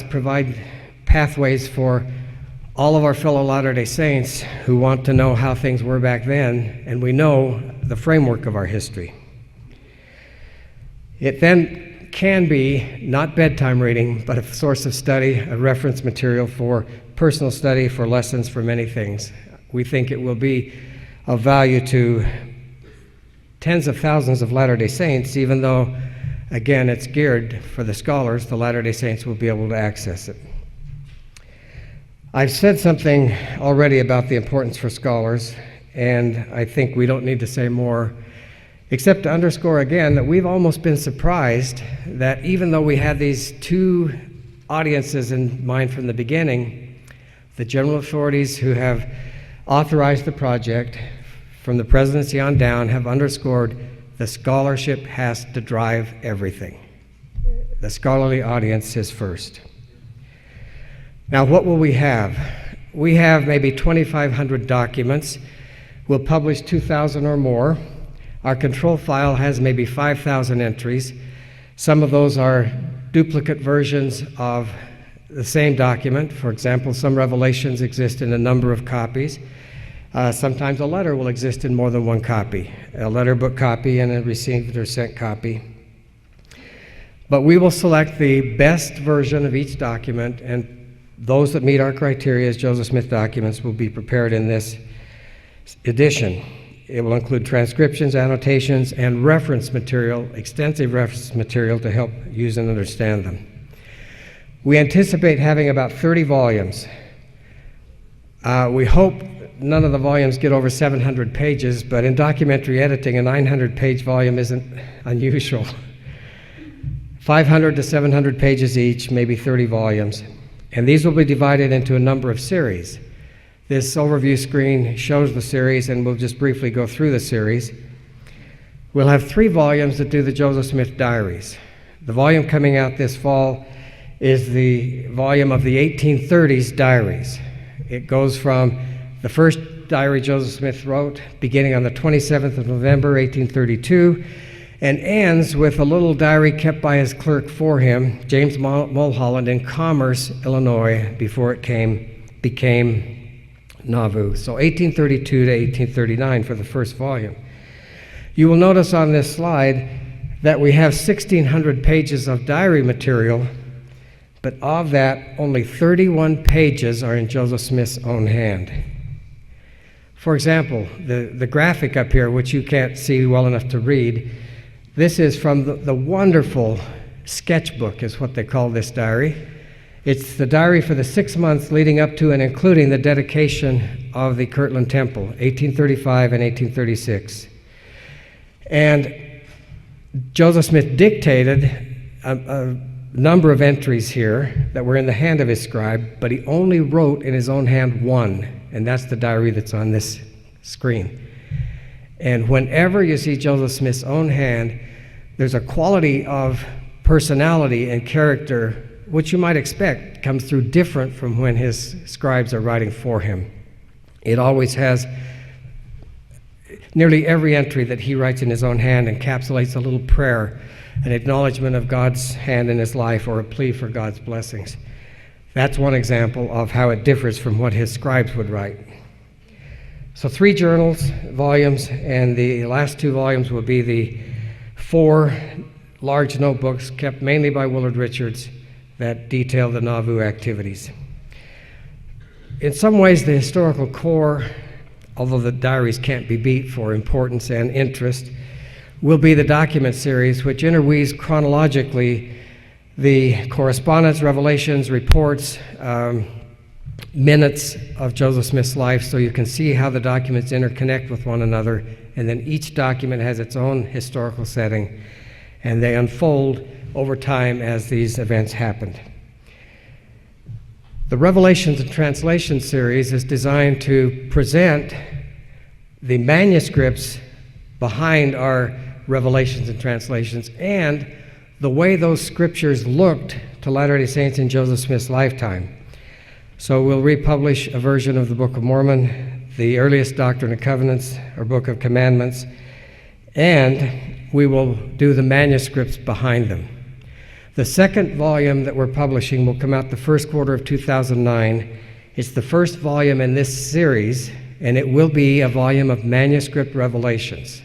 provide pathways for all of our fellow Latter-day Saints who want to know how things were back then, and we know the framework of our history. It then can be not bedtime reading, but a source of study, a reference material for personal study, for lessons, for many things. We think it will be of value to tens of thousands of Latter-day Saints, even though, again, it's geared for the scholars. The Latter-day Saints will be able to access it. I've said something already about the importance for scholars, and I think we don't need to say more, except to underscore again that we've almost been surprised that even though we had these two audiences in mind from the beginning, the general authorities who have authorized the project from the presidency on down have underscored the scholarship has to drive everything. The scholarly audience is first. Now, what will we have? We have maybe 2,500 documents. We'll publish 2,000 or more. Our control file has maybe 5,000 entries. Some of those are duplicate versions of the same document. For example, some revelations exist in a number of copies. Sometimes a letter will exist in more than one copy, a letter book copy and a received or sent copy. But we will select the best version of each document, and those that meet our criteria as Joseph Smith documents will be prepared in this edition. It will include transcriptions, annotations, and reference material, extensive reference material to help use and understand them. We anticipate having about 30 volumes. We hope none of the volumes get over 700 pages, but in documentary editing, a 900-page volume isn't unusual. 500 to 700 pages each, maybe 30 volumes. And these will be divided into a number of series. This overview screen shows the series, and we'll just briefly go through the series. We'll have 3 volumes that do the Joseph Smith Diaries. The volume coming out this fall is the volume of the 1830s Diaries. It goes from the first diary Joseph Smith wrote, beginning on the 27th of November, 1832, and ends with a little diary kept by his clerk for him, James Mulholland, in Commerce, Illinois, before it became Nauvoo. So 1832 to 1839 for the first volume. You will notice on this slide that we have 1,600 pages of diary material, but of that, only 31 pages are in Joseph Smith's own hand. For example, the graphic up here, which you can't see well enough to read, this is from the wonderful sketchbook, is what they call this diary. It's the diary for the 6 months leading up to and including the dedication of the Kirtland Temple, 1835 and 1836. And Joseph Smith dictated a number of entries here that were in the hand of his scribe, but he only wrote in his own hand one, and that's the diary that's on this screen. And whenever you see Joseph Smith's own hand, there's a quality of personality and character which you might expect comes through different from when his scribes are writing for him. It always has, nearly every entry that he writes in his own hand encapsulates a little prayer, an acknowledgement of God's hand in his life, or a plea for God's blessings. That's one example of how it differs from what his scribes would write. So 3 volumes, and the last 2 volumes will be the 4 large notebooks kept mainly by Willard Richards that detail the Nauvoo activities. In some ways, the historical core, although the diaries can't be beat for importance and interest, will be the document series, which interweaves chronologically the correspondence, revelations, reports, minutes of Joseph Smith's life, so you can see how the documents interconnect with one another, and then each document has its own historical setting, and they unfold over time as these events happened. The Revelations and Translation series is designed to present the manuscripts behind our Revelations and Translations and the way those scriptures looked to Latter-day Saints in Joseph Smith's lifetime. So we'll republish a version of the Book of Mormon, the earliest Doctrine and Covenants, or Book of Commandments, and we will do the manuscripts behind them. The second volume that we're publishing will come out the first quarter of 2009. It's the first volume in this series, and it will be a volume of manuscript revelations,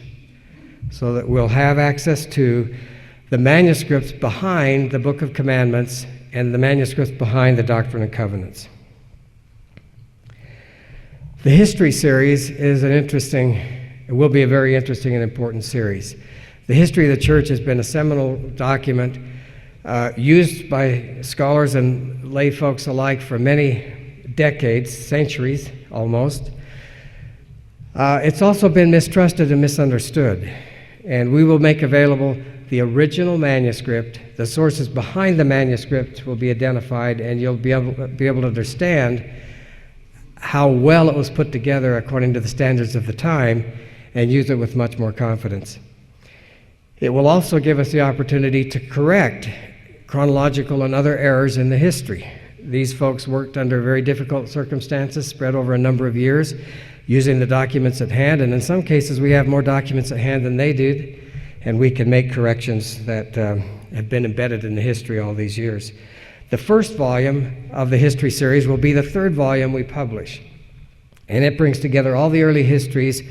so that we'll have access to the manuscripts behind the Book of Commandments and the manuscripts behind the Doctrine and Covenants. The history series is it will be a very interesting and important series. The history of the church has been a seminal document used by scholars and lay folks alike for many decades, centuries almost. It's also been mistrusted and misunderstood, and we will make available the original manuscript. The sources behind the manuscript will be identified, and you'll be able to understand how well it was put together according to the standards of the time, and use it with much more confidence. It will also give us the opportunity to correct chronological and other errors in the history. These folks worked under very difficult circumstances spread over a number of years, using the documents at hand, and in some cases we have more documents at hand than they did, and we can make corrections that have been embedded in the history all these years. The first volume of the history series will be the third volume we publish, and it brings together all the early histories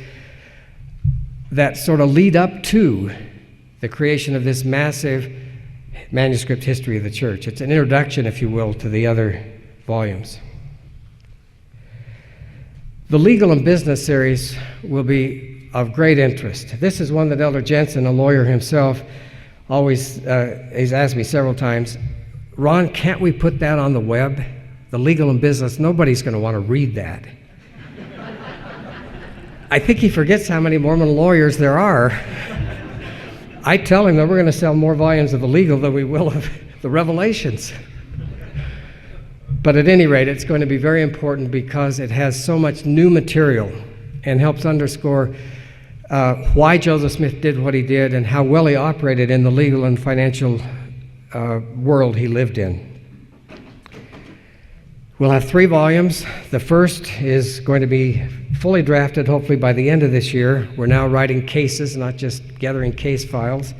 that sort of lead up to the creation of this massive manuscript history of the church. It's an introduction, if you will, to the other volumes. The legal and business series will be of great interest. This is one that Elder Jensen, a lawyer himself, always has asked me several times, Ron, can't we put that on the web? The legal and business, nobody's going to want to read that. I think he forgets how many Mormon lawyers there are. I tell him that we're going to sell more volumes of the legal than we will of the Revelations. But at any rate, it's going to be very important because it has so much new material and helps underscore why Joseph Smith did what he did and how well he operated in the legal and financial world he lived in. We'll have 3 volumes. The first is going to be fully drafted, hopefully by the end of this year. We're now writing cases, not just gathering case files.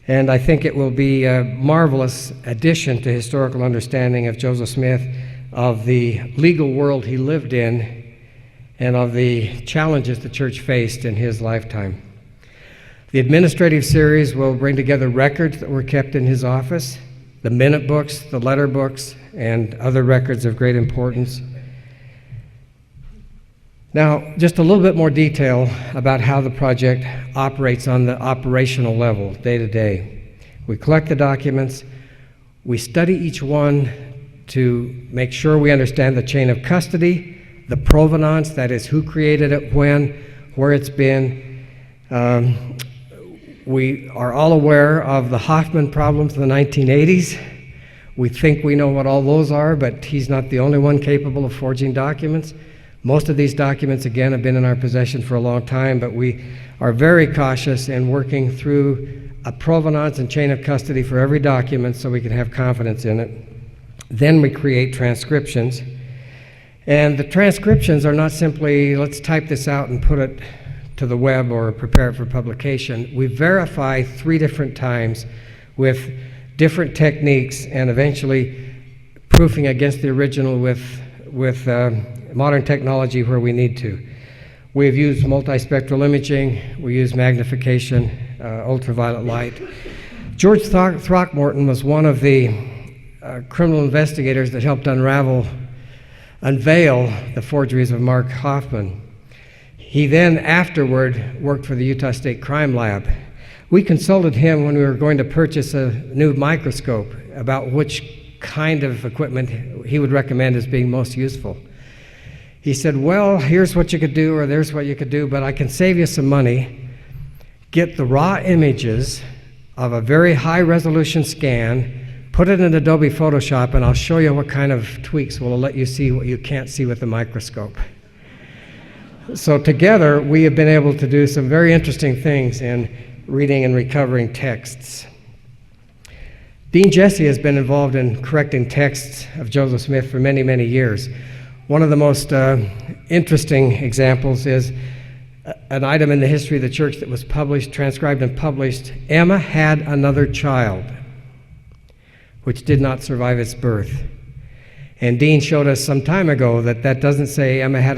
And I think it will be a marvelous addition to historical understanding of Joseph Smith, of the legal world he lived in, and of the challenges the church faced in his lifetime. The administrative series will bring together records that were kept in his office, the minute books, the letter books, and other records of great importance. Now, just a little bit more detail about how the project operates on the operational level, day to day. We collect the documents, we study each one to make sure we understand the chain of custody, the provenance, that is, who created it, when, where it's been. We are all aware of the Hoffman problems in the 1980s. We think we know what all those are, but he's not the only one capable of forging documents. Most of these documents, again, have been in our possession for a long time, but we are very cautious in working through a provenance and chain of custody for every document so we can have confidence in it. Then we create transcriptions. And the transcriptions are not simply, let's type this out and put it to the web or prepare it for publication. We verify 3 different times with different techniques and eventually proofing against the original with modern technology where we need to. We've used multispectral imaging, we use magnification, ultraviolet light. George Throckmorton was one of the criminal investigators that helped unveil the forgeries of Mark Hoffman. He then afterward worked for the Utah State Crime Lab. We consulted him when we were going to purchase a new microscope about which kind of equipment he would recommend as being most useful. He said, well, here's what you could do, or there's what you could do, but I can save you some money. Get the raw images of a very high resolution scan, put it in Adobe Photoshop, and I'll show you what kind of tweaks will let you see what you can't see with the microscope. So together, we have been able to do some very interesting things in reading and recovering texts. Dean Jesse has been involved in correcting texts of Joseph Smith for many, many years. One of the most interesting examples is an item in the history of the church that was published, transcribed and published. Emma had another child. which did not survive its birth. And Dean showed us some time ago that that doesn't say Emma had